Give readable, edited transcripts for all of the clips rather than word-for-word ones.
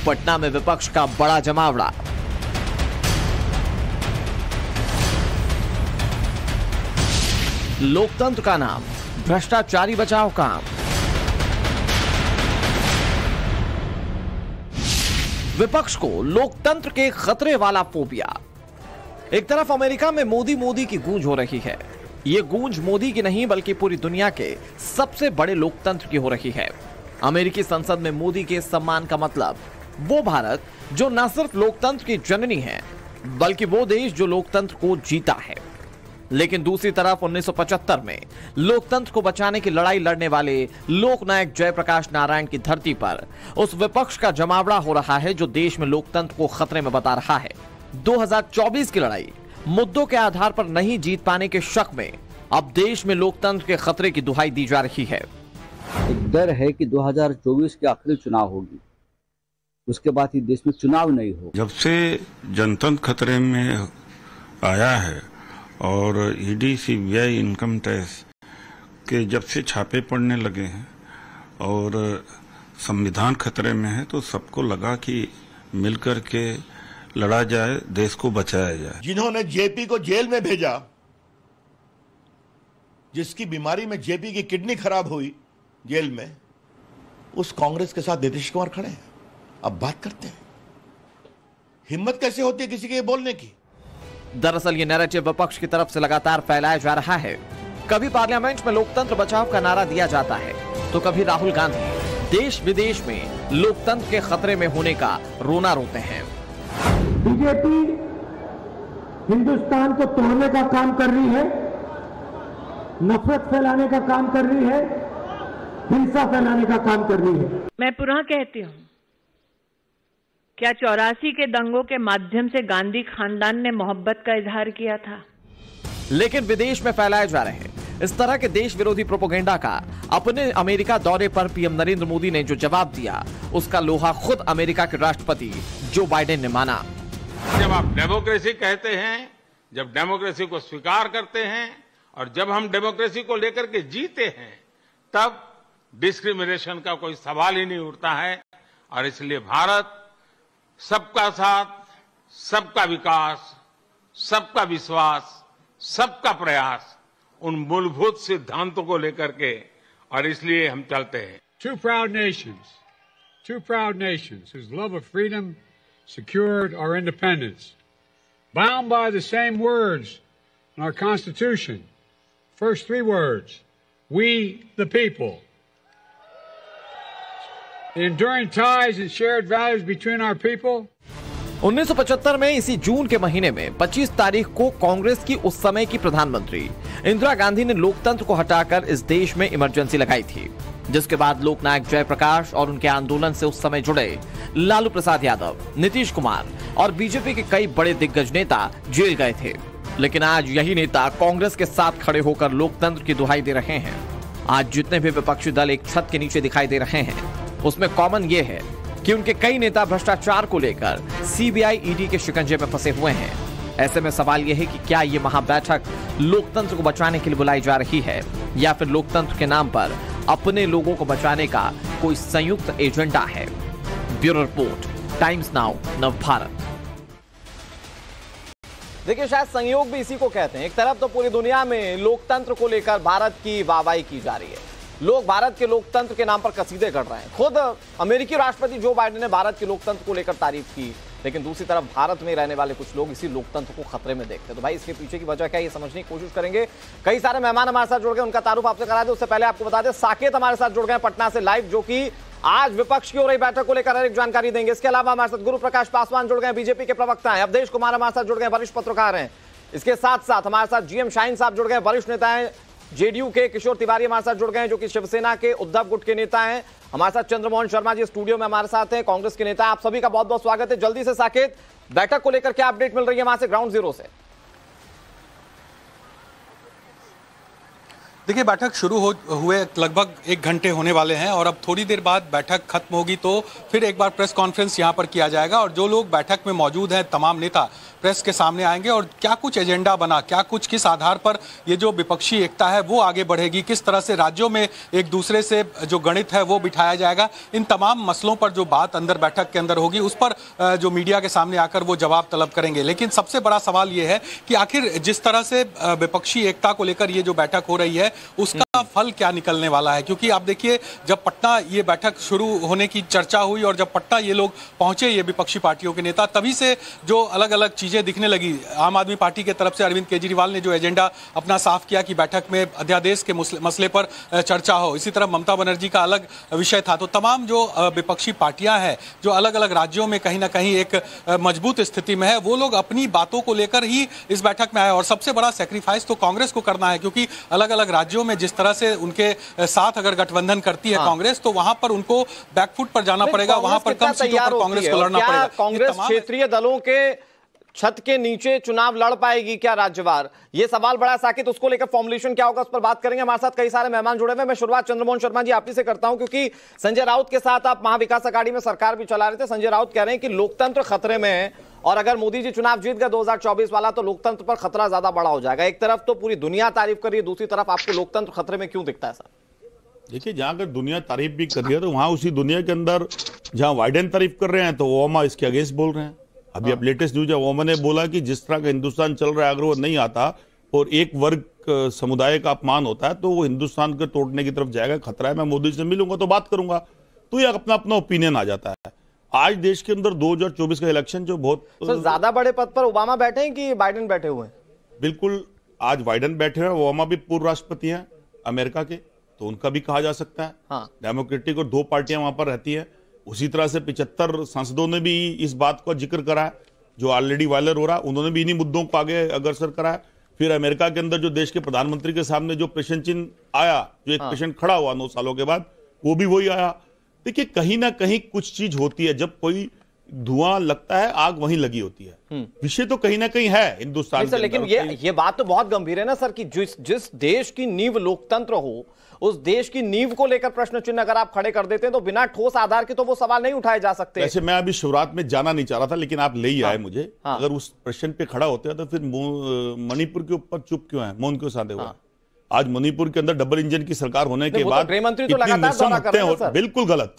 पटना में विपक्ष का बड़ा जमावड़ा। लोकतंत्र का नाम भ्रष्टाचारी बचाओ काम। विपक्ष को लोकतंत्र के खतरे वाला फोबिया। एक तरफ अमेरिका में मोदी मोदी की गूंज हो रही है। ये गूंज मोदी की नहीं बल्कि पूरी दुनिया के सबसे बड़े लोकतंत्र की हो रही है। अमेरिकी संसद में मोदी के सम्मान का मतलब वो भारत जो न सिर्फ लोकतंत्र की जननी है बल्कि वो देश जो लोकतंत्र को जीता है। लेकिन दूसरी तरफ 1975 में लोकतंत्र को बचाने की लड़ाई लड़ने वाले लोकनायक जयप्रकाश नारायण की धरती पर उस विपक्ष का जमावड़ा हो रहा है जो देश में लोकतंत्र को खतरे में बता रहा है। 2024 की लड़ाई मुद्दों के आधार पर नहीं जीत पाने के शक में अब देश में लोकतंत्र के खतरे की दुहाई दी जा रही है। एक डर है कि 2024 के आखिरी चुनाव होगी, उसके बाद ही देश में चुनाव नहीं हो। जब से जनतंत्र खतरे में आया है और ईडी, सीबीआई, इनकम टैक्स के जब से छापे पड़ने लगे हैं और संविधान खतरे में है तो सबको लगा कि मिलकर के लड़ा जाए, देश को बचाया जाए। जिन्होंने जेपी को जेल में भेजा, जिसकी बीमारी में जेपी की किडनी खराब हुई जेल में, उस कांग्रेस के साथ नीतीश कुमार खड़े हैं। अब बात करते हैं, हिम्मत कैसे होती है किसी के बोलने की। दरअसल ये नैरेटिव विपक्ष की तरफ से लगातार फैलाया जा रहा है। कभी पार्लियामेंट में लोकतंत्र बचाओ का नारा दिया जाता है तो कभी राहुल गांधी देश विदेश में लोकतंत्र के खतरे में होने का रोना रोते हैं। बीजेपी हिंदुस्तान को तोड़ने का काम कर रही है, नफरत फैलाने का काम कर रही है, हिंसा फैलाने का काम कर रही है। मैं पुनः कहती हूँ, क्या 84 के दंगों के माध्यम से गांधी खानदान ने मोहब्बत का इजहार किया था? लेकिन विदेश में फैलाए जा रहे हैं इस तरह के देश विरोधी प्रोपेगेंडा का अपने अमेरिका दौरे पर पीएम नरेंद्र मोदी ने जो जवाब दिया उसका लोहा खुद अमेरिका के राष्ट्रपति जो बाइडेन ने माना। जब आप डेमोक्रेसी कहते हैं, जब डेमोक्रेसी को स्वीकार करते हैं और जब हम डेमोक्रेसी को लेकर के जीते हैं तब डिस्क्रिमिनेशन का कोई सवाल ही नहीं उठता है। और इसलिए भारत सबका साथ, सबका विकास, सबका विश्वास, सबका प्रयास, उन मूलभूत सिद्धांतों को लेकर के, और इसलिए हम चलते हैं। Two proud nations whose love of freedom secured our independence, bound by the same words in our Constitution. First three words, we the people. The enduring ties and shared values between our people. 1975 में इसी जून के महीने में 25 तारीख को कांग्रेस की उस समय की प्रधानमंत्री इंदिरा गांधी ने लोकतंत्र को हटाकर इस देश में इमरजेंसी लगाई थी, जिसके बाद लोकनायक जयप्रकाश और उनके आंदोलन से उस समय जुड़े लालू प्रसाद यादव, नीतीश कुमार और बीजेपी के कई बड़े दिग्गज नेता जेल गए थे। लेकिन आज यही नेता कांग्रेस के साथ खड़े होकर लोकतंत्र की दुहाई दे रहे हैं। आज जितने भी विपक्षी दल एक छत के नीचे दिखाई दे रहे हैं उसमें कॉमन ये है कि उनके कई नेता भ्रष्टाचार को लेकर सीबीआई, ईडी के शिकंजे में फंसे हुए हैं। ऐसे में सवाल यह है कि क्या ये महाबैठक लोकतंत्र को बचाने के लिए बुलाई जा रही है या फिर लोकतंत्र के नाम पर अपने लोगों को बचाने का कोई संयुक्त एजेंडा है। Bureau report, times now, Navbharat. देखिए, शायद संयोग भी इसी को कहते हैं। एक तरफ तो पूरी दुनिया में लोकतंत्र को लेकर भारत की वाहवाही की जा रही है, लोग भारत के लोकतंत्र के नाम पर कसीदे कर रहे हैं। खुद अमेरिकी राष्ट्रपति जो बाइडेन ने भारत के लोकतंत्र को लेकर तारीफ की, लेकिन दूसरी तरफ भारत में रहने वाले कुछ लोग इसी लोकतंत्र को खतरे में देखते हैं। तो भाई इसके पीछे की वजह क्या है, ये समझने की कोशिश करेंगे। कई सारे मेहमान हमारे साथ जुड़ गए, उनका तारुफ आपसे करा दे। उससे पहले आपको बता दें, साकेत हमारे साथ जुड़ गए पटना से लाइव, जो कि आज विपक्ष की हो रही बैठक को लेकर हर एक जानकारी देंगे। इसके अलावा हमारे साथ गुरु प्रकाश पासवान जुड़ गए, बीजेपी के प्रवक्ता हैं। अवधेश कुमार हमारे साथ जुड़ गए, वरिष्ठ पत्रकार हैं। इसके साथ साथ हमारे साथ जीएम शाहीन साहब जुड़ गए, वरिष्ठ नेता हैं। जेडीयू के किशोर तिवारी हमारे साथ जुड़ गए हैं, जो कि शिवसेना के उद्धव गुट के नेता हैं। हमारे साथ चंद्रमोहन शर्मा जी स्टूडियो में हमारे साथ हैं, कांग्रेस के नेता। आप सभी का बहुत बहुत स्वागत है। जल्दी से साकेत, बैठक को लेकर क्या अपडेट मिल रही है वहां से, ग्राउंड जीरो से? देखिए, बैठक शुरू हुए लगभग 1 घंटे होने वाले हैं और अब थोड़ी देर बाद बैठक खत्म होगी तो फिर एक बार प्रेस कॉन्फ्रेंस यहां पर किया जाएगा और जो लोग बैठक में मौजूद हैं तमाम नेता प्रेस के सामने आएंगे और क्या कुछ एजेंडा बना, क्या कुछ किस आधार पर ये जो विपक्षी एकता है वो आगे बढ़ेगी, किस तरह से राज्यों में एक दूसरे से जो गणित है वो बिठाया जाएगा, इन तमाम मसलों पर जो बात अंदर बैठक के अंदर होगी उस पर जो मीडिया के सामने आकर वो जवाब तलब करेंगे। लेकिन सबसे बड़ा सवाल ये है कि आखिर जिस तरह से विपक्षी एकता को लेकर ये जो बैठक हो रही है उसका फल क्या निकलने वाला है, क्योंकि आप देखिए जब पटना ये बैठक शुरू होने की चर्चा हुई और जब पटना ये लोग पहुंचे ये विपक्षी पार्टियों के नेता, तभी से जो अलग अलग चीजें दिखने लगी। आम आदमी पार्टी के तरफ से अरविंद केजरीवाल ने जो एजेंडा अपना साफ किया कि बैठक में अध्यादेश के मसले पर चर्चा हो, इसी तरह ममता बनर्जी का अलग विषय था। तो तमाम जो विपक्षी पार्टियां हैं जो अलग अलग राज्यों में कहीं ना कहीं एक मजबूत स्थिति में है, वो लोग अपनी बातों को लेकर ही इस बैठक में आए और सबसे बड़ा सैक्रिफाइस तो कांग्रेस को करना है, क्योंकि अलग अलग राज्यों में जिस तरह से उनके साथ अगर गठबंधन करती है कांग्रेस तो वहां पर उनको बैकफुट पर जाना पड़ेगा, वहां पर कम सीटों पर कांग्रेस को लड़ना पड़ेगा। कांग्रेस क्षेत्रीय दलों के छत के नीचे चुनाव लड़ पाएगी क्या राज्यवार? ये सवाल बड़ा साकित, उसको लेकर फॉर्मुलेशन क्या होगा उस पर बात करेंगे। हमारे साथ कई सारे मेहमान जुड़े हुए। मैं शुरुआत चंद्रमोहन शर्मा जी आप ही से करता हूं, क्योंकि संजय राउत के साथ आप महाविकास अघाड़ी में सरकार भी चला रहे थे। संजय राउत कह रहे हैं कि लोकतंत्र खतरे में है और अगर मोदी जी चुनाव जीत गए 2024 वाला तो लोकतंत्र पर खतरा ज्यादा बड़ा हो जाएगा। एक तरफ तो पूरी दुनिया तारीफ कर रही है, दूसरी तरफ आपको लोकतंत्र खतरे में क्यों दिखता है सर? देखिए, जहां अगर दुनिया तारीफ भी कर रही है तो वहां उसी दुनिया के अंदर जहां बाइडेन तारीफ कर रहे हैं तो ओबामा इसके अगेंस्ट बोल रहे हैं। अभी अब लेटेस्ट न्यूज है, ओबामा ने बोला कि जिस तरह का हिंदुस्तान चल रहा है अगर वो नहीं आता और एक वर्ग समुदाय का अपमान होता है तो वो हिंदुस्तान को तोड़ने की तरफ जाएगा, खतरा है। मैं मोदी से मिलूंगा तो बात करूंगा, तो ये अपना अपना ओपिनियन आ जाता है। आज देश के अंदर 2024 का इलेक्शन जो बहुत ज्यादा बड़े पद पर ओबामा बैठे हैं कि बाइडेन बैठे हुए हैं? बिल्कुल, आज बाइडेन बैठे हैं, ओबामा भी पूर्व राष्ट्रपति हैं अमेरिका के, तो उनका भी कहा जा सकता है। हाँ। डेमोक्रेटिक और 2 पार्टियां वहां पर रहती है। उसी तरह से 75 सांसदों ने भी इस बात का जिक्र करा है जो ऑलरेडी वायरल हो रहा है, उन्होंने भी इन्हीं मुद्दों को आगे अग्रसर करा है। फिर अमेरिका के अंदर जो देश के प्रधानमंत्री के सामने जो प्रश्न चिन्ह आया, जो एक प्रश्न खड़ा हुआ 9 सालों के बाद, वो भी वही आया। देखिए, कहीं ना कहीं कुछ चीज होती है, जब कोई धुआं लगता है आग वहीं लगी होती है। विषय तो कहीं ना कहीं है हिंदुस्तान के अंदर। लेकिन ये बात तो बहुत गंभीर है ना सर कि जिस देश की नींव लोकतंत्र हो उस देश की नींव को लेकर प्रश्न चिन्ह अगर आप खड़े कर देते हैं तो बिना ठोस आधार के तो वो सवाल नहीं उठाए जा सकते। वैसे मैं अभी शुरुआत में जाना नहीं चाह रहा था, लेकिन आप ले ही आए मुझे। अगर उस प्रश्न पे खड़ा होते हैं तो फिर मणिपुर के ऊपर चुप क्यों है, मौन क्यों साधे हुए? आज मणिपुर के अंदर डबल इंजन की सरकार होने के बाद गृहमंत्री तो लगातार बिल्कुल गलत,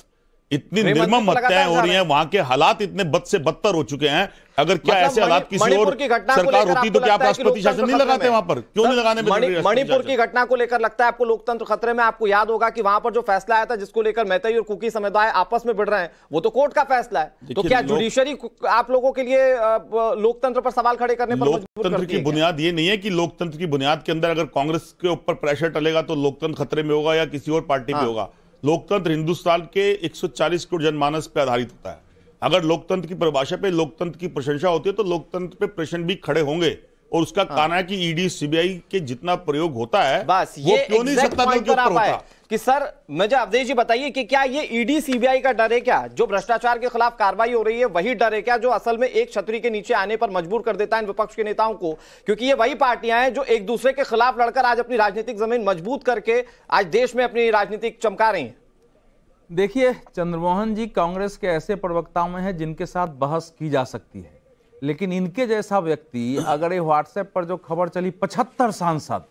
इतनी निर्मम हत्याएं हो रही हैं, वहां के हालात इतने बद से बदतर हो चुके हैं। अगर क्या ऐसे हालात किसी और सरकार होती तो क्या आप राष्ट्रपति शासन नहीं लगाते वहां पर? क्यों नहीं लगाने में? मणिपुर की घटना को लेकर लगता है आपको लोकतंत्र खतरे में? आपको याद होगा कि वहां पर जो फैसला आया था जिसको लेकर मैतेई और कुकी समुदाय आपस में भिड़ रहे हैं, वो तो कोर्ट का फैसला है। तो क्या जुडिशरी आप लोगों के लिए लोकतंत्र पर सवाल खड़े करने पर मजबूर करती है? लोकतंत्र की बुनियाद ये नहीं है कि लोकतंत्र की बुनियाद के अंदर अगर कांग्रेस के ऊपर प्रेशर टलेगा तो लोकतंत्र खतरे में होगा या किसी और पार्टी पे होगा। लोकतंत्र हिंदुस्तान के 140 करोड़ जनमानस पे आधारित होता है। अगर लोकतंत्र की परिभाषा पे लोकतंत्र की प्रशंसा होती है तो लोकतंत्र पे प्रश्न भी खड़े होंगे और उसका कारण है कि ईडी सीबीआई के जितना प्रयोग होता है बस वो क्यों नहीं सत्ताधारियों के ऊपर होता कि सर मुझे अवधेश जी बताइए कि क्या ये ईडी सीबीआई का डर है क्या? जो भ्रष्टाचार के खिलाफ कार्रवाई हो रही है वही डर है क्या जो असल में एक छतरी के नीचे आने पर मजबूर कर देता है इन विपक्ष के नेताओं को? क्योंकि ये वही पार्टियां हैं जो एक दूसरे के खिलाफ लड़कर आज अपनी राजनीतिक जमीन मजबूत करके आज देश में अपनी राजनीति चमका रही है। देखिए चंद्रमोहन जी कांग्रेस के ऐसे प्रवक्ताओं में है जिनके साथ बहस की जा सकती है, लेकिन इनके जैसा व्यक्ति अगर ये व्हाट्सएप पर जो खबर चली 75 सांसद,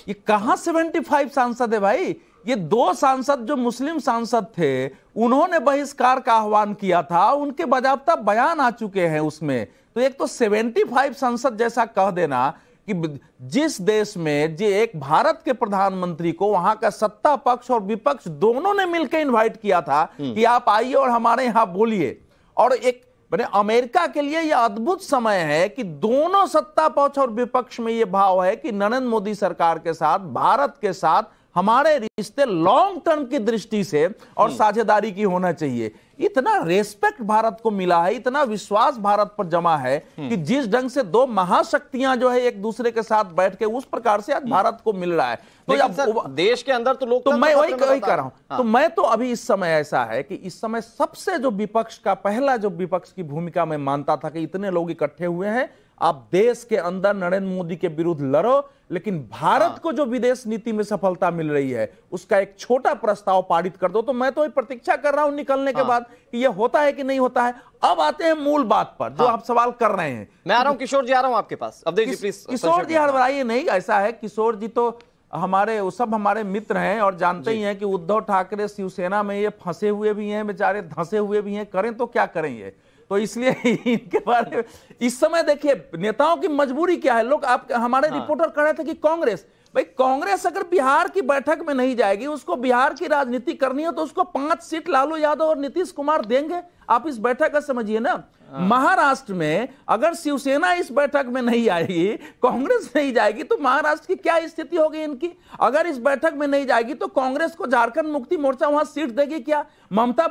ये कहां 75 सांसद है भाई? ये 2 सांसद जो मुस्लिम सांसद थे उन्होंने बहिष्कार का आह्वान किया था, उनके बाजाबता बयान आ चुके हैं उसमें। तो एक तो 75 सांसद जैसा कह देना कि जिस देश में जो एक भारत के प्रधानमंत्री को वहां का सत्ता पक्ष और विपक्ष दोनों ने मिलकर इनवाइट किया था कि आप आइए और हमारे यहां बोलिए, और एक मैंने अमेरिका के लिए यह अद्भुत समय है कि दोनों सत्ता पक्ष और विपक्ष में यह भाव है कि नरेंद्र मोदी सरकार के साथ, भारत के साथ हमारे रिश्ते लॉन्ग टर्म की दृष्टि से और साझेदारी की होना चाहिए। इतना रेस्पेक्ट भारत को मिला है, इतना विश्वास भारत पर जमा है कि जिस ढंग से 2 महाशक्तियां जो है एक दूसरे के साथ बैठ के उस प्रकार से आज भारत को मिल रहा है। तो अब देश के अंदर तो लोग, तो मैं वही कह रहा हूं। तो मैं तो अभी इस समय ऐसा है कि इस समय सबसे जो विपक्ष का पहला जो विपक्ष की भूमिका में मानता था कि इतने लोग इकट्ठे हुए हैं, आप देश के अंदर नरेंद्र मोदी के विरुद्ध लड़ो, लेकिन भारत को जो विदेश नीति में सफलता मिल रही है उसका एक छोटा प्रस्ताव पारित कर दो। तो मैं तो प्रतीक्षा कर रहा हूं निकलने के बाद कि यह होता है कि नहीं होता है। अब आते हैं मूल बात पर जो आप सवाल कर रहे हैं। मैं आ रहा हूं किशोर जी, आ रहा हूं आपके पास। अवधेश जी प्लीज। किशोर जी हड़बड़ाइए नहीं, ऐसा है किशोर जी तो सब हमारे मित्र हैं और जानते ही हैं कि उद्धव ठाकरे शिवसेना में ये फंसे हुए भी हैं, बेचारे धंसे हुए भी हैं, करें तो क्या करें ये। तो इसलिए इनके बारे में इस समय देखिए नेताओं की मजबूरी क्या है। लोग आप हमारे रिपोर्टर कह रहे थे कि कांग्रेस अगर बिहार की बैठक में नहीं जाएगी, उसको बिहार की राजनीति करनी है तो उसको 5 सीट लालू यादव और नीतीश कुमार देंगे। आप इस बैठक का समझिए ना। महाराष्ट्र में अगर शिवसेना इस बैठक में नहीं आएगी, कांग्रेस नहीं जाएगी, तो महाराष्ट्र की क्या स्थिति होगी इनकी। अगर इस बैठक में नहीं जाएगी तो कांग्रेस को झारखंड मुक्ति मोर्चा वहां सीट देगी क्या। ममता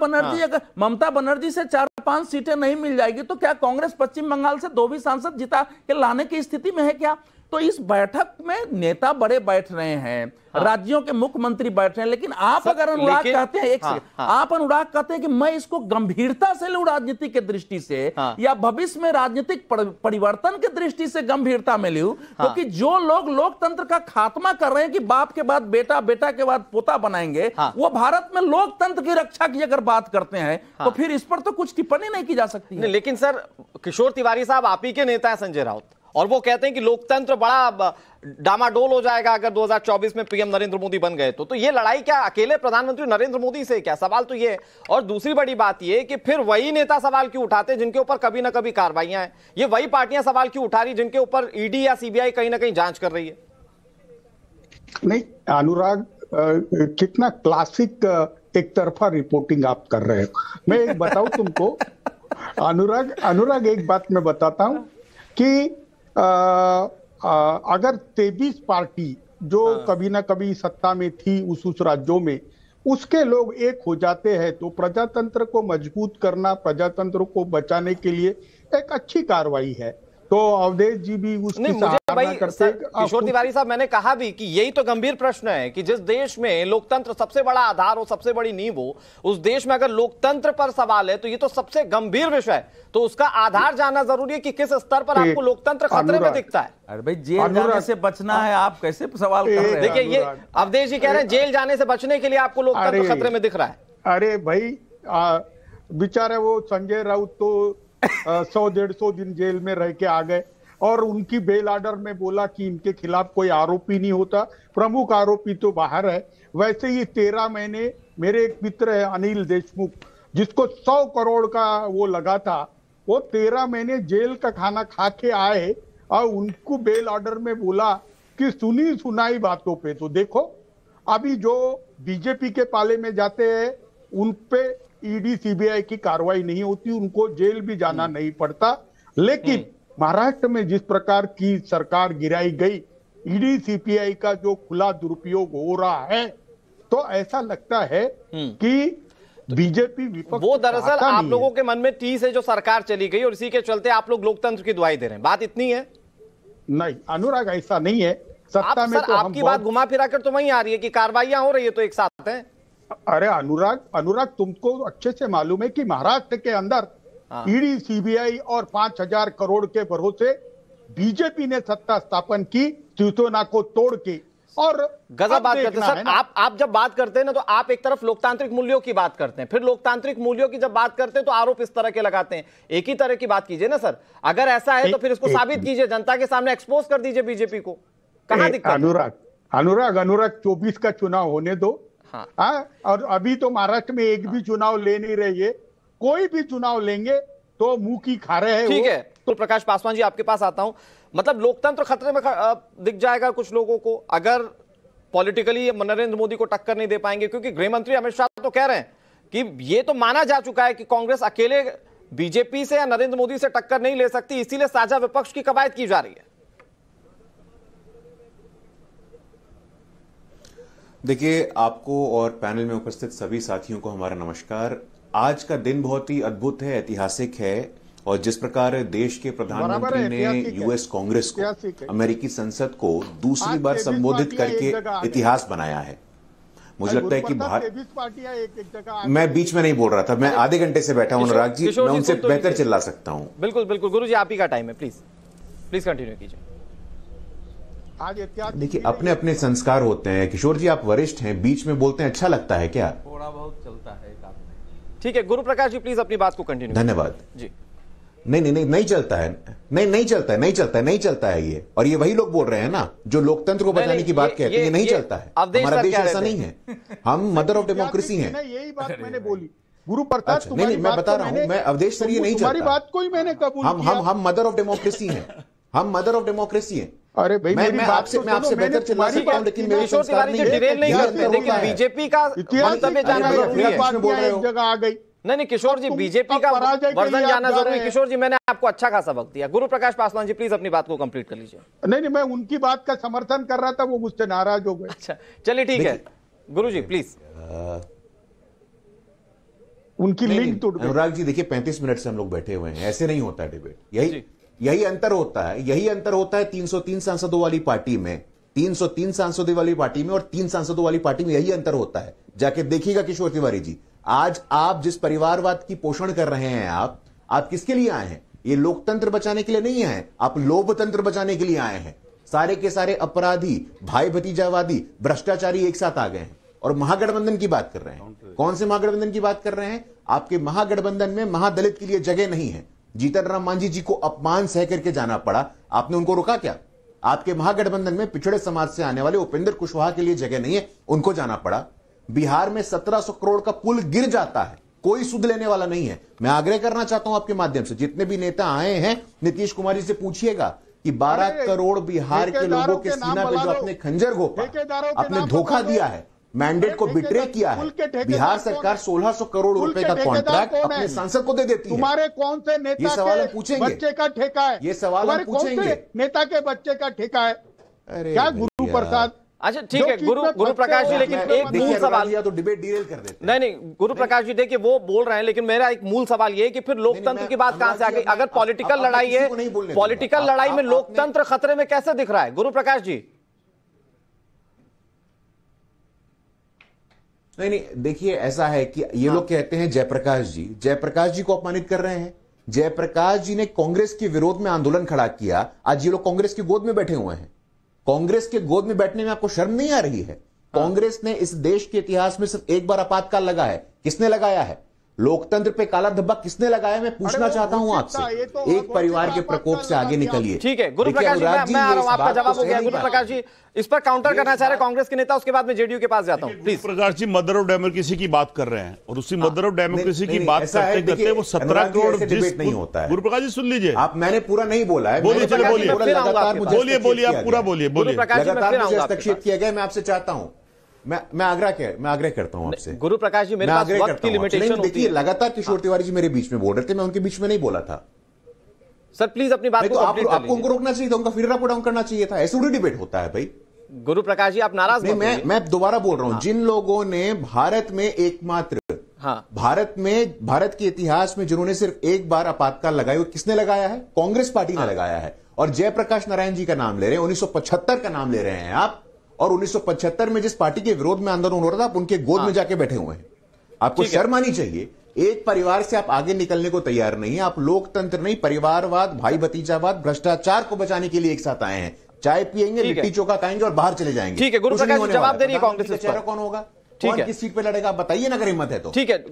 बनर्जी से 4-5 सीटें नहीं मिल जाएगी तो क्या कांग्रेस पश्चिम बंगाल से 2 भी सांसद जिता के लाने की स्थिति में है क्या। तो इस बैठक में नेता बड़े बैठ रहे हैं, राज्यों के मुख्यमंत्री बैठ रहे हैं, लेकिन आप अगर अनुराग कहते हैं आप अनुराग कहते हैं कि मैं इसको गंभीरता से लूं राजनीति के दृष्टि से या भविष्य में राजनीतिक परिवर्तन की दृष्टि से गंभीरता में लूं, क्योंकि जो लोग लोकतंत्र का खात्मा कर रहे हैं कि बाप के बाद बेटा, बेटा के बाद पोता बनाएंगे, वो भारत में लोकतंत्र की रक्षा की अगर बात करते हैं तो फिर इस पर तो कुछ टिप्पणी नहीं की जा सकती है। लेकिन सर किशोर तिवारी साहब आप ही के नेता है संजय राउत, और वो कहते हैं कि लोकतंत्र बड़ा डामाडोल हो जाएगा अगर 2024 में पीएम नरेंद्र मोदी बन गए तो ये लड़ाई क्या अकेले प्रधानमंत्री नरेंद्र मोदी से क्या। सवाल तो ये है। और दूसरी बड़ी बात ये कि फिर वही नेता सवाल क्यों उठाते हैं जिनके ऊपर कभी ना कभी कार्रवाइयां हैं। ये वही पार्टियां सवाल क्यों उठा रही जिनके ऊपर ईडी या सीबीआई कहीं ना कहीं जांच कर रही है। नहीं अनुराग, कितना क्लासिक एक तरफा रिपोर्टिंग आप कर रहे हो। मैं एक बताऊं तुमको अनुराग एक बात मैं बताता हूं कि अगर 23 पार्टी जो कभी ना कभी सत्ता में थी उस राज्यों में, उसके लोग एक हो जाते हैं तो प्रजातंत्र को मजबूत करना, प्रजातंत्र को बचाने के लिए एक अच्छी कार्रवाई है। तो अवधेश जी भी उसकी सराहना करते। किशोर तिवारी साहब मैंने कहा भी कि यही तो गंभीर प्रश्न है कि जिस देश में लोकतंत्र सबसे बड़ा आधार हो, सबसे बड़ी नींव हो, उस देश में अगर लोकतंत्र पर सवाल है तो ये तो सबसे गंभीर विषय है। तो उसका आधार जानना जरूरी है कि किस स्तर पर आपको लोकतंत्र खतरे में दिखता है। अरे भाई जेल जाने से बचना है, आप कैसे सवाल कर रहे हैं। देखिए ये अवधेश जी कह रहे हैं जेल जाने से बचने के लिए आपको लोकतंत्र खतरे में दिख रहा है। अरे भाई बेचारे वो संजय राउत तो 100-150 दिन जेल में रह के आ गए और उनकी बेल ऑर्डर में बोला कि इनके खिलाफ कोई आरोपी नहीं होता, प्रमुख आरोपी तो बाहर है। वैसे ही 13 महीने मेरे एक मित्र है अनिल देशमुख, जिसको 100 करोड़ का वो लगा था, वो 13 महीने जेल का खाना खा के आए और उनको बेल ऑर्डर में बोला कि सुनी सुनाई बातों पे। तो देखो अभी जो बीजेपी के पाले में जाते हैं उन पे ईडी सीबीआई की कार्रवाई नहीं होती, उनको जेल भी जाना नहीं पड़ता। लेकिन महाराष्ट्र में जिस प्रकार की सरकार गिराई गई, ईडी सीबीआई का जो खुला दुरुपयोग हो रहा है, तो ऐसा लगता है कि बीजेपी विपक्ष वो दरअसल आप लोगों के मन में टीस है जो सरकार चली गई और इसी के चलते आप लोग लोकतंत्र की दुहाई दे रहे हैं। बात इतनी है? नहीं अनुराग, ऐसा नहीं है। सत्ता में तो आपकी बात घुमा फिरा कर तो वही आ रही है कि कार्रवाइयां हो रही है तो एक साथ है। अरे अनुराग तुमको अच्छे से मालूम है कि महाराष्ट्र के अंदर ईडी सीबीआई और 5,000 करोड़ के भरोसे बीजेपी ने सत्ता स्थापन की, शिवसेना को तोड़ के। और गजब बात करते हैं सर। आप जब बात करते हैं ना तो आप एक तरफ लोकतांत्रिक मूल्यों की बात करते हैं, फिर लोकतांत्रिक मूल्यों की जब बात करते हैं तो आरोप इस तरह के लगाते हैं। एक ही तरह की बात कीजिए ना सर। अगर ऐसा है तो फिर इसको साबित कीजिए, जनता के सामने एक्सपोज कर दीजिए बीजेपी को। कहां दिक्कत? अनुराग 24 का चुनाव होने दो। और अभी तो महाराष्ट्र में एक भी चुनाव ले नहीं रही है, कोई भी चुनाव लेंगे तो मुंह की खा रहे हैं। ठीक है, तो प्रकाश पासवान जी आपके पास आता हूं। मतलब लोकतंत्र खतरे में दिख जाएगा कुछ लोगों को अगर पॉलिटिकली नरेंद्र मोदी को टक्कर नहीं दे पाएंगे, क्योंकि गृह मंत्री अमित शाह तो कह रहे हैं कि ये तो माना जा चुका है कि कांग्रेस अकेले बीजेपी से या नरेंद्र मोदी से टक्कर नहीं ले सकती, इसीलिए साझा विपक्ष की कवायद की जा रही है। देखिए, आपको और पैनल में उपस्थित सभी साथियों को हमारा नमस्कार। आज का दिन बहुत ही अद्भुत है, ऐतिहासिक है, और जिस प्रकार देश के प्रधानमंत्री ने यूएस कांग्रेस को, अमेरिकी संसद को दूसरी बार संबोधित करके इतिहास बनाया है। मुझे लगता है कि मैं बीच में नहीं बोल रहा था, मैं आधे घंटे से बैठा हूं अनुराग जी, मैं उनसे बेहतर चिल्ला सकता हूं। बिल्कुल बिल्कुल, गुरु जी आप ही का टाइम है, प्लीज। प्लीज कंटिन्यू कीजिए। आज एहतियात देखिए, अपने अपने संस्कार होते हैं। किशोर जी, आप वरिष्ठ हैं, बीच में बोलते हैं, अच्छा लगता है क्या? थोड़ा बहुत चलता है एक आदमी। ठीक है गुरु प्रकाश जी, प्लीज अपनी बात को कंटिन्यू। धन्यवाद जी। नहीं चलता है, नहीं चलता है ये। और ये वही लोग बोल रहे हैं ना जो लोकतंत्र को बचाने की बात कहते हैं, ये नहीं चलता है। हमारा देश ऐसा नहीं है, हम मदर ऑफ डेमोक्रेसी हैं। यही बात मैंने बोली गुरु प्रसाद। अच्छा, नहीं, मैं बता रहा हूं, मैं अवधेश सर ये नहीं चलता। तुम्हारी बात को ही मैंने कबूल किया। हम मदर ऑफ डेमोक्रेसी हैं, हम मदर ऑफ डेमोक्रेसी हैं। अरे भाई, मैं आपसे बेहतर चिल्ला सकता हूं, लेकिन मेरे संस्कार नहीं है। लेकिन बीजेपी का मंतव्य जानना जरूरी है। एक जगह आ गई। नहीं किशोर जी, बीजेपी का वर्जन जानना जरूरी। किशोर जी, मैंने आपको अच्छा खासा वक्त दिया। गुरु प्रकाश पासवान जी, प्लीज अपनी बात को कंप्लीट कर लीजिए। नहीं, मैं उनकी बात का समर्थन कर रहा था, वो मुझसे नाराज हो गए। अच्छा चलिए ठीक है गुरु जी, प्लीज। उनकी लिंक टूट गई। अनुराग जी देखिए, 35 मिनट से हम लोग बैठे हुए हैं, ऐसे नहीं होता है डिबेट। यही अंतर होता है 303 सांसदों वाली पार्टी में, 303 सांसदों वाली पार्टी में और 3 सांसदों वाली पार्टी में यही अंतर होता है। जाके देखिएगा किशोर तिवारी जी, आज आप जिस परिवारवाद की पोषण कर रहे हैं, आप किसके लिए आए हैं? ये लोकतंत्र बचाने के लिए नहीं आए, आप लोकतंत्र बचाने के लिए आए हैं। सारे के सारे अपराधी, भाई भतीजावादी, भ्रष्टाचारी एक साथ आ गए हैं और महागठबंधन की बात कर रहे हैं। कौन से महागठबंधन की बात कर रहे हैं? आपके महागठबंधन में महादलित के लिए जगह नहीं है। जीतन राम मांझी जी को अपमान सह करके जाना पड़ा, आपने उनको रोका क्या? आपके महागठबंधन में पिछड़े समाज से आने वाले उपेंद्र कुशवाहा के लिए जगह नहीं है, उनको जाना पड़ा। बिहार में 1700 करोड़ का पुल गिर जाता है, कोई सुध लेने वाला नहीं है। मैं आग्रह करना चाहता हूं आपके माध्यम से, जितने भी नेता आए हैं, नीतीश कुमार जी से पूछिएगा कि 12 करोड़ बिहार के लोगों के सीना पे जो अपने खंजर घोपा, अपने धोखा दिया है, मैंडेट को बिट्रे किया है। बिहार सरकार 1600 करोड़ रुपए का कॉन्ट्रैक्ट अपने सांसद को दे देती है। तुम्हारे कौन से नेता ये सवाल पूछेंगे, बच्चे का ठेका है? ये सवाल हम पूछेंगे, नेता के बच्चे का ठेका है क्या गुरु प्रसाद? अच्छा ठीक है गुरु प्रकाश जी, लेकिन एक मूल सवाल, तो डिबेट डिरेल कर देते। नहीं गुरु प्रकाश जी देखिए, वो बोल रहे हैं, लेकिन मेरा एक मूल सवाल ये है कि फिर लोकतंत्र की बात कहां से आ गई? अगर पॉलिटिकल लड़ाई है, पॉलिटिकल लड़ाई में लोकतंत्र खतरे में कैसे दिख रहा है गुरु प्रकाश जी? नहीं, देखिए ऐसा है कि ये लोग कहते हैं जयप्रकाश जी को अपमानित कर रहे हैं। जयप्रकाश जी ने कांग्रेस के विरोध में आंदोलन खड़ा किया, आज ये लोग कांग्रेस की गोद में बैठे हुए हैं। कांग्रेस के गोद में बैठने में आपको शर्म नहीं आ रही है? कांग्रेस ने इस देश के इतिहास में सिर्फ एक बार आपातकाल लगाया है, किसने लगाया है? लोकतंत्र पे काला धब्बा किसने लगाया? मैं पूछना चाहता हूं आपसे, एक परिवार के प्रकोप से आगे निकलिए। ठीक है गुरु प्रकाश जी, मैं आ रहा हूं, आपका जवाब हो गया। गुरु प्रकाश जी इस पर काउंटर करना चाह रहे कांग्रेस के नेता, उसके बाद मैं जेडीयू के पास जाता हूं please. Prakash ji mother of democracy की बात कर रहे हैं और उसी मदर ऑफ डेमोक्रेसी की बात करते करते वो 17 करोड़ डिबेट नहीं होता है। गुरु प्रकाश जी सुन लीजिए, आप, मैंने पूरा नहीं बोला है। बोलिए आप पूरा बोलिए। लगातार मुझे हस्तक्षेप किया गया, मैं आपसे चाहता हूं, मैं आग्रह करता हूं आपसे। गुरु प्रकाश जी, मेरे पास वक्त की लिमिटेशन होती है। देखिए लगातार किशोर तिवारी जी मेरे बीच में बोल रहे थे, मैं उनके बीच में नहीं बोला था। सर प्लीज अपनी बात को कंप्लीट कर लीजिए। आपको उनको रोकना चाहिए था, उनका फिर अप डाउन करना चाहिए था। ऐसे थोड़ी डिबेट होता है भाई। गुरु प्रकाश जी आप नाराज नहीं, मैं दोबारा बोल रहा हूं, जिन लोगों ने भारत में एकमात्र, भारत के इतिहास में जिन्होंने सिर्फ एक बार आपातकाल लगाई, वो किसने लगाया है? कांग्रेस पार्टी ने लगाया है। और जयप्रकाश नारायण जी का नाम ले रहे हैं, 1975 का नाम ले रहे हैं आप, और 1975 में जिस पार्टी के विरोध में आंदोलन हो रहा था, आप उनके गोद में जाके बैठे हुए हैं। आपको शर्म आनी चाहिए। एक परिवार से आप आगे निकलने को तैयार नहीं है। आप लोकतंत्र नहीं, परिवारवाद, भाई भतीजावाद, भ्रष्टाचार को बचाने के लिए एक साथ आए हैं। चाय पिएंगे, लिट्टी चोखा खाएंगे और बाहर चले जाएंगे। ठीक है गुरु प्रकाश जी जवाब दे रही है कांग्रेस, चेहरा कौन होगा? कौन किस सीट पे लड़ेगा? बताइए ना, अगर हिम्मत है तो। ठीक है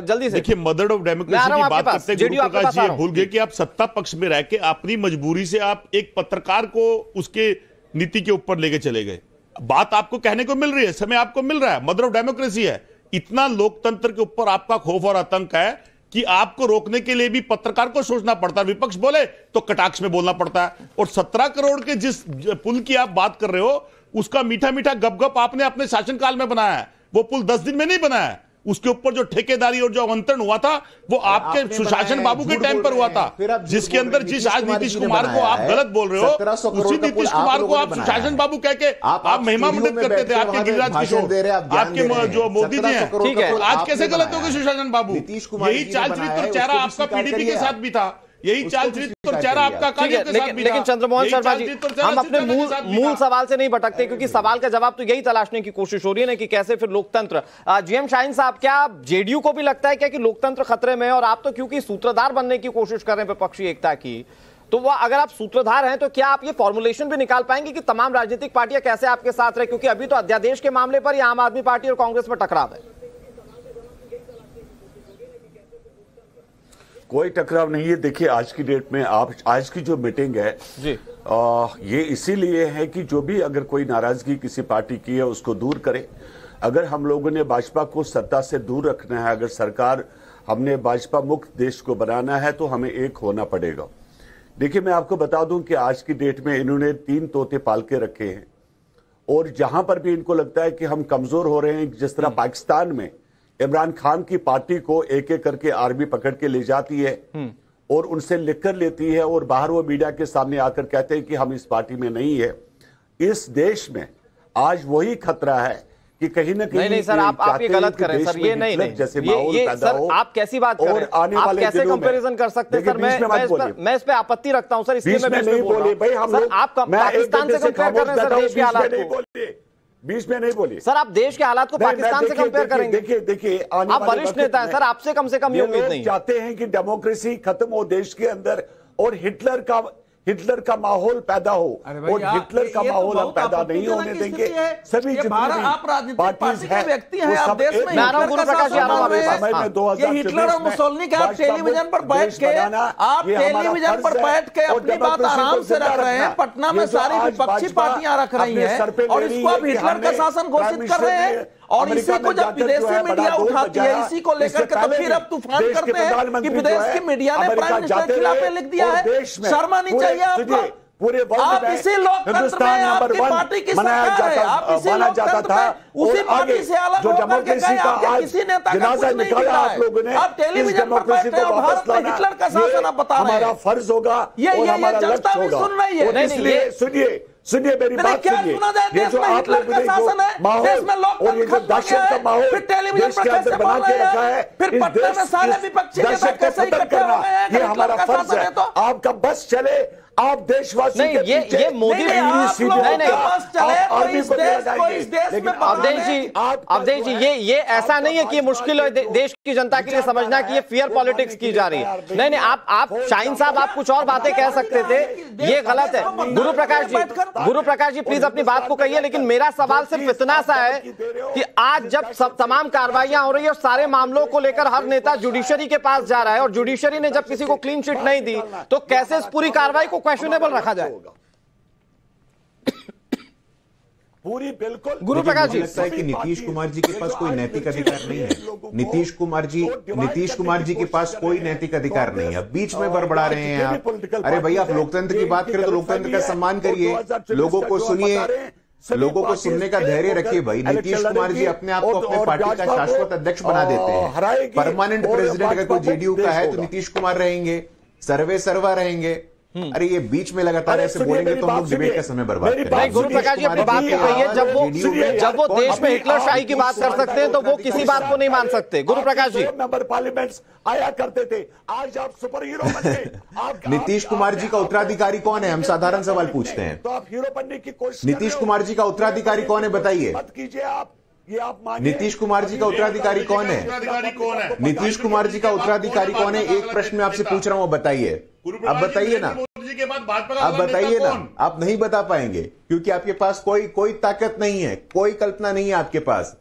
जल्दी से। देखिए मदर ऑफ डेमोक्रेसी की बात करते हैं गुरु प्रकाश जी, भूल गए कि आप सत्ता पक्ष में रह के अपनी मजबूरी से आप एक पत्रकार को उसके नीति के ऊपर लेके चले गए। बात आपको कहने को मिल रही है, समय आपको मिल रहा है, मदर ऑफ डेमोक्रेसी है। इतना लोकतंत्र के ऊपर आपका खौफ और आतंक है कि आपको रोकने के लिए भी पत्रकार को सोचना पड़ता है। विपक्ष बोले तो कटाक्ष में बोलना पड़ता है। और 17 करोड़ के जिस पुल की आप बात कर रहे हो, उसका मीठा मीठा गपगप आपने अपने शासनकाल में बनाया है। वो पुल 10 दिन में नहीं बनाया है। उसके ऊपर जो ठेकेदारी और जो आवंटन हुआ था, वो आपके सुशासन बाबू के टाइम पर हुआ था, जिसके अंदर जिस आज नीतीश कुमार को आप गलत बोल रहे हो, उसी नीतीश कुमार को आप सुशासन बाबू कह के आप महिमा मंडित करते थे। आपके गिरिराज किशोर, आपके जो मोदी जी हैं, आज कैसे गलत हो गए सुशासन बाबू? यही चाल चरित्र और चेहरा आपका पीडीपी के साथ भी था, यही चाल चरित्र और चेहरा आपका कांग्रेस के साथ भी था। लेकिन चंद्रमोहन शर्मा जी, हम अपने मूल सवाल से नहीं भटकते, क्योंकि सवाल का जवाब तो यही तलाशने की कोशिश हो रही है ना कि कैसे फिर लोकतंत्र। जीएम शाहीन साहब, क्या जेडीयू को भी लगता है क्या कि लोकतंत्र खतरे में है? और आप तो क्योंकि सूत्रधार बनने की कोशिश कर रहे हैं विपक्षी एकता की, तो वो अगर आप सूत्रधार हैं तो क्या आप ये फॉर्मुलेशन भी निकाल पाएंगे कि तमाम राजनीतिक पार्टियां कैसे आपके साथ रहे, क्योंकि अभी तो अध्यादेश के मामले पर ही आम आदमी पार्टी और कांग्रेस में टकराव है। कोई टकराव नहीं है। देखिए आज की डेट में आज की जो मीटिंग है जी ये इसीलिए है कि जो भी अगर कोई नाराजगी किसी पार्टी की है उसको दूर करे। अगर हम लोगों ने भाजपा को सत्ता से दूर रखना है, अगर सरकार हमने भाजपा मुक्त देश को बनाना है तो हमें एक होना पड़ेगा। देखिए मैं आपको बता दूं कि आज की डेट में इन्होंने 3 तोते पाल के रखे हैं और जहां पर भी इनको लगता है कि हम कमजोर हो रहे हैं, जिस तरह पाकिस्तान में इमरान खान की पार्टी को एक एक करके आर्मी पकड़ के ले जाती है और उनसे लिख कर लेती है और बाहर वो मीडिया के सामने आकर कहते हैं कि हम इस पार्टी में नहीं है। इस देश में आज वही खतरा है कि कहीं ना कहीं नहीं सर, आप ये गलत कर रहे हैं सर, ये नहीं जैसे माहौल पैदा हो। आप कैसी बात कर रहे हैं? आप कैसे कंपैरिजन कर सकते हैं सर? मैं इस पे आपत्ति रखता हूं सर, इसलिए मैं नहीं बोले भाई। हम सर आप पाकिस्तान से कंपेयर कर रहे हैं सर देश के हालात को। बीच में नहीं बोली सर, आप देश के हालात को पाकिस्तान से कंपेयर करेंगे। देखिए आप वरिष्ठ नेता हैं सर, आपसे कम से कम ये उम्मीद नहीं। चाहते हैं कि डेमोक्रेसी खत्म हो देश के अंदर और हिटलर का माहौल पैदा हो, और हिटलर का माहौल हम पैदा नहीं होने देंगे। सभी जितनी पार्टीज हैं व्यक्ति हैं आप देश में, गुरु प्रकाश ये हिटलर और मुसोलिनी का आप टेलीविजन पर बैठ के अपनी बात आराम से रख रहे हैं। पटना में सारी विपक्षी पार्टियां रख रही हैं और इसको आप हिटलर का शासन घोषित कर रहे हैं। और इसी को जब विदेशी मीडिया उठाती है, इसी को लेकर के तो फिर अब तूफान करते हैं कि विदेश की मीडिया ने प्राइम मिनिस्टर के खिलाफ लिख दिया है। शर्म आनी चाहिए आपको। पूरे आप इसी लोकतंत्र में आपकी पार्टी की सरकार है, आप इसी लोकतंत्र में उसी पार्टी से अलग होकर के गए, आपके किसी नेता का कुछ नहीं दिख रहा है। आप टेलीविजन पर बैठे हैं और भारत में हिटलर का शासन आप बता रहे हैं। हमारा फर्ज होगा, ये जनता भी सुन रही है। इसलिए सुनिए मेरी बात सुनिए। ये जो आप लोगों ने माहौल और ये जो दहशत का माहौल देश के अंदर बना के रखा है, फिर पटना में सारे विपक्षी दहशत को खत्म करना ये हमारा फर्ज है। आपका बस चले, आप देशवासी नहीं, ये मोदी अवधेश जी ये ऐसा नहीं है कि ये मुश्किल है देश की जनता के लिए समझना कि ये फेयर पॉलिटिक्स की जा रही है। नहीं, आप शाहीन साहब आप कुछ और बातें कह सकते थे, ये गलत है। गुरु प्रकाश जी प्लीज अपनी बात को कहिए। लेकिन मेरा सवाल सिर्फ इतना सा है कि आज जब तमाम कार्रवाइयां हो रही है और सारे मामलों को लेकर हर नेता जुडिशरी के पास जा रहा है और जुडिशरी ने जब किसी को क्लीन चिट नहीं दी, तो कैसे इस पूरी कार्रवाई को क्वेश्चनेबल रखा जाए? पूरी बिल्कुल गुरु प्रकाश जी लगता है कि नीतीश कुमार जी के पास कोई नैतिक अधिकार नहीं है। नीतीश कुमार जी के पास कोई नैतिक अधिकार नहीं है। बीच में बड़बड़ा रहे हैं आप। अरे भाई, आप लोकतंत्र की बात करें तो लोकतंत्र का सम्मान करिए, लोगों को सुनिए, लोगों को सुनने का धैर्य रखिए। भाई, नीतीश कुमार जी अपने आप को अपने पार्टी का शाश्वत अध्यक्ष बना देते हैं। परमानेंट प्रेसिडेंट अगर कोई जेडीयू का है तो नीतीश कुमार रहेंगे, सर्वे सर्वा रहेंगे। अरे ये बीच में लगातार ऐसे बोलेंगे तो हम लोग डिबेट का समय बर्बाद करेंगे। गुरु प्रकाश जी अपनी बात कहिए। जब वो देश में हिटलर शाही की बात कर सकते हैं तो वो किसी बात को नहीं मान सकते। गुरु प्रकाश जी मेंबर पार्लियामेंट्स आया करते थे, आज आप सुपर हीरो बने। नीतीश कुमार जी का उत्तराधिकारी कौन है? हम साधारण सवाल पूछते हैं। तो आप हीरो बनने की कोशिश। नीतीश कुमार जी का उत्तराधिकारी कौन है बताइए? मत कीजिए आप, ये आप मानिए। नीतीश कुमार जी का उत्तराधिकारी कौन है? नीतीश कुमार जी का उत्तराधिकारी कौन है? एक प्रश्न मैं आपसे पूछ रहा हूं, बताइए। अब बताइए ना, आप बताइए ना। आप नहीं बता पाएंगे क्योंकि आपके पास कोई ताकत नहीं है, कोई कल्पना नहीं है आपके पास।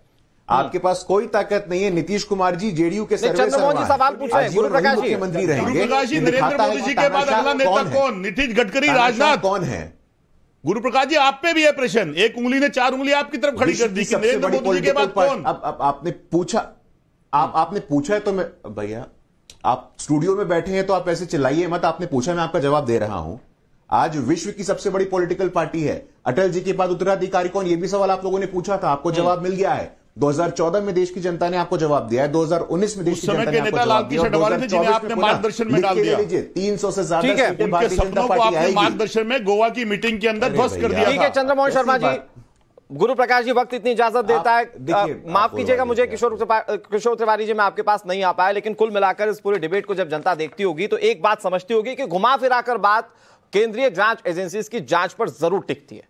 आपके पास कोई ताकत नहीं है। नीतीश कुमार जी जेडीयू के सर्वे सवाल पूछ रहे हैं। गुरु प्रकाश जी मुख्यमंत्री रहेंगे। नरेंद्र मोदी जी के बाद अगला नेता कौन? नीतीश गडकरी, राजनाथ कौन है? गुरु प्रकाश जी आप पे भी है प्रश्न। एक उंगली ने 4 उंगली आपकी तरफ खड़ी कर दी। नरेंद्र मोदी जी के बाद कौन? अब आपने पूछा है तो मैं, भैया आप स्टूडियो में बैठे हैं तो आप ऐसे चिल्लाइए मत। आपने पूछा, मैं आपका जवाब दे रहा हूं। आज विश्व की सबसे बड़ी पॉलिटिकल पार्टी है, अटल जी के बाद उत्तराधिकारी कौन? ये भी सवाल आप लोगों ने पूछा था, आपको जवाब मिल गया है। 2014 में देश की जनता ने आपको जवाब दिया है, 2019 में देश की जनता ने आपको जवाब दिया, 2024 में मार्गदर्शन में डाल दिया। 300 से ज्यादा सीटें भारतीय जनता पार्टी आएगी। मार्गदर्शन में गोवा की मीटिंग के अंदर ध्वस्त कर दिया। ठीक है चंद्रमोहन शर्मा जी, गुरु प्रकाश जी वक्त इतनी इजाजत देता है। माफ कीजिएगा मुझे किशोर तिवारी जी मैं आपके पास नहीं आ पाया, लेकिन कुल मिलाकर इस पूरे डिबेट को जब जनता देखती होगी तो एक बात समझती होगी कि घुमा फिरा कर बात केंद्रीय जांच एजेंसीज की जांच पर जरूर टिकती है।